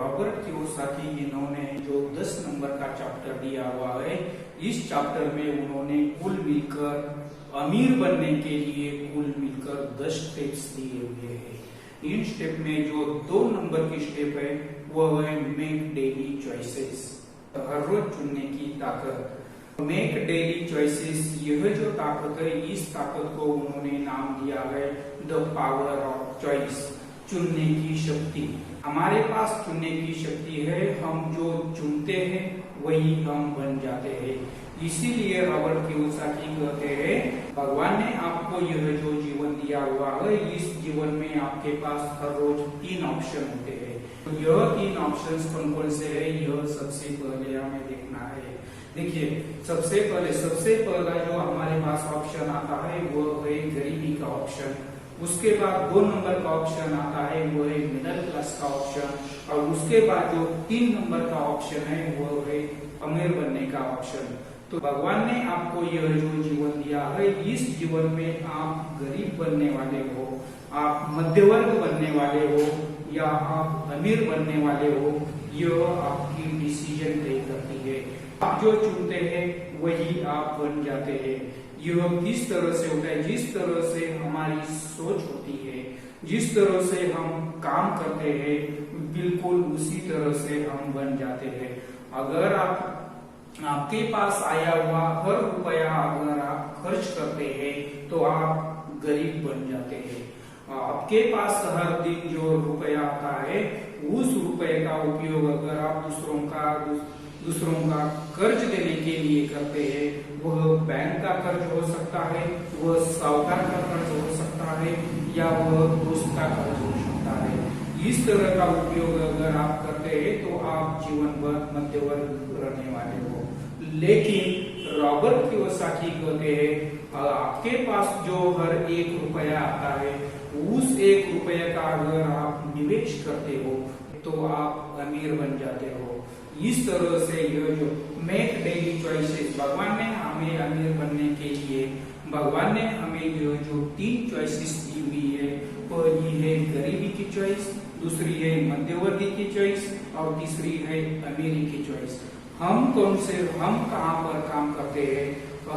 Robert Kiyosaki इन्होंने जो 10 number का चैप्टर दिया हुआ है, इस चैप्टर में उन्होंने कुल मिलकर अमीर बनने के लिए कुल मिलकर 10 स्टेप्स दिए हुए हैं। इन स्टेप में जो 2 नंबर की स्टेप है वह है मेक डेली चॉइसेस, हर रोज चुनने की ताकत। मेक डेली चॉइसेस, यह जो ताकत है, इस ताकत को उन्होंने नाम दिया है द पावर ऑफ चॉइस, चुनने की शक्ति। हमारे पास चुनने की शक्ति है, हम जो चुनते हैं वही हम बन जाते हैं। इसीलिए रॉबर्ट कियोसाकी कहते हैं, भगवान ने आपको यह जो जीवन दिया हुआ है, इस जीवन में आपके पास हर रोज 3 ऑप्शन होते हैं। तो यह 3 ऑप्शंस कौन कौन से है, यह सबसे पहले हमें देखना है। देखिए, सबसे पहला जो हमारे पास ऑप्शन आता है वो है गरीबी का ऑप्शन। उसके बाद 2 नंबर का ऑप्शन आता है वो है मिडिल क्लास का ऑप्शन, और उसके बाद जो 3 नंबर का ऑप्शन है वो है अमीर बनने का ऑप्शन। तो भगवान ने आपको यह जो जीवन दिया है, इस जीवन में आप गरीब बनने वाले हो, आप मध्यवर्ग बनने वाले हो या आप अमीर बनने वाले हो, यह आपकी डिसीजन तय करती है। आप जो चुनते हैं वही आप बन जाते हैं। यह किस तरह से होता है, जिस तरह से हमारी सोच होती है, जिस तरह से हम काम करते हैं, बिल्कुल उसी तरह से हम बन जाते हैं। अगर आपके पास आया हुआ हर रुपया अगर आप खर्च करते हैं तो आप गरीब बन जाते हैं। आपके पास हर दिन जो रुपया आता है, उस रुपये का उपयोग अगर आप दूसरों का कर्ज देने के लिए करते हैं, वह बैंक का कर्ज हो सकता है, वह साहूकार का कर्ज हो सकता है, या वह दोस्त का कर्ज हो सकता है। इस तरह का उपयोग अगर आप करते हैं तो आप जीवन भर मध्यवर्ग रहने वाले हो। लेकिन रॉबर्ट कियोसाकी कहते हैं, आपके पास जो हर 1 रुपया आता है, उस 1 रुपये का अगर आप निवेश करते हो तो आप अमीर बन जाते हो। इस तरह से यह जो मेक डेली चॉइसेस, भगवान ने हमें अमीर बनने के लिए, भगवान ने हमें यह जो 3 चॉइसेस दी हुई है, पहली है गरीबी की चॉइस, दूसरी है मध्यवर्गीय की चॉइस, और तीसरी है अमीरी की चॉइस। हम कहाँ पर काम करते हैं,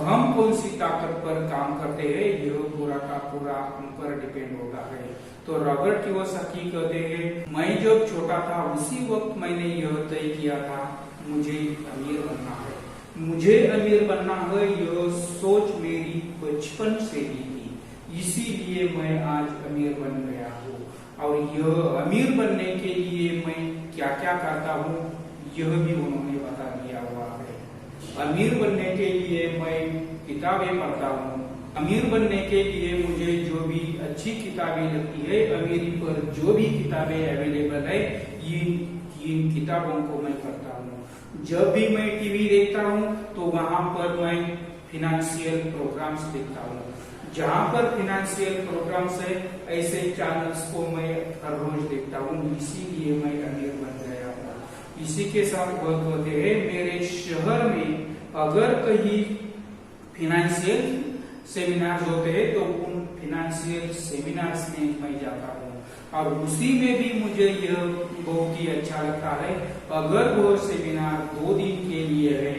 हम कौन सी ताकत पर काम करते हैं, यह पूरा का पूरा हम पर डिपेंड होता है। तो रॉबर्ट कियोसाकी कहते हैं, मैं जब छोटा था उसी वक्त मैंने यह तय किया था, मुझे अमीर बनना है। मुझे अमीर बनना है, यह सोच मेरी बचपन से ही थी, इसीलिए मैं आज अमीर बन गया हूँ। और यह अमीर बनने के लिए मैं क्या क्या करता हूँ, यह भी उन्होंने बता दिया हुआ है। अमीर बनने के लिए मैं किताबें पढ़ता हूँ, अमीर बनने के लिए मुझे जो भी अच्छी किताबें लगती है, अमीरी पर जो भी किताबें अवेलेबल है, इन किताबों को मैं पढ़ता हूँ। जब भी मैं टीवी देखता हूँ तो वहां पर मैं फिनेंशियल प्रोग्राम्स देखता हूँ। जहां पर फिनेंशियल प्रोग्राम्स है, ऐसे चैनल्स को मैं हर रोज देखता हूँ, इसीलिए मैं अमीर बन गया हूँ। इसी के साथ वह कहते हैं, मेरे शहर में अगर कहीं फिनेंशियल सेमिनार होते हैं तो उन फिनेंशियल सेमिनार्स में मैं जाता हूँ, और उसी में भी मुझे यह बहुत ही अच्छा लगता है। अगर वो सेमिनार 2 दिन के लिए है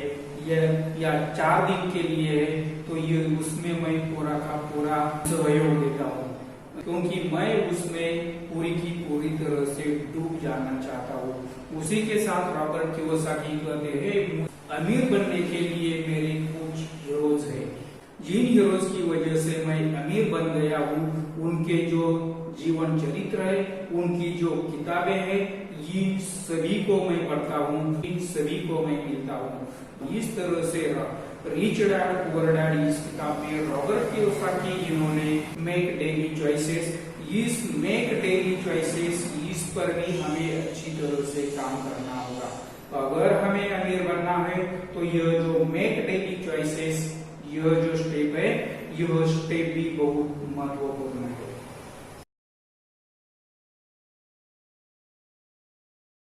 या 4 दिन के लिए है, तो ये उसमें मैं पूरा का पूरा सहयोग देता हूँ, क्योंकि मैं उसमें पूरी की पूरी तरह से डूब जाना चाहता हूँ। उसी के साथ रॉबर्ट कियोसाकी कहते हैं, अमीर बनने के लिए मेरे कुछ हीरोज है, जिन हीरोज की वजह से मैं अमीर बन गया हूँ, उनके जो जीवन चरित्र है, उनकी जो किताबें हैं, इन सभी को मैं पढ़ता हूँ, इन सभी को मैं मिलता हूँ। इस तरह से रिच डैड पुअर डैड, इस किताब में रॉबर्ट कियोसाकी इन्होंने मेक डेली चॉइसेस, इस मेक डेली चॉइसेस, इस पर भी हमें अच्छी तरह से काम करना होगा। अगर हमें अमीर बनना है तो यह जो मेक डेली चॉइसेस, यह जो स्टेप है, यह स्टेप भी बहुत महत्वपूर्ण है।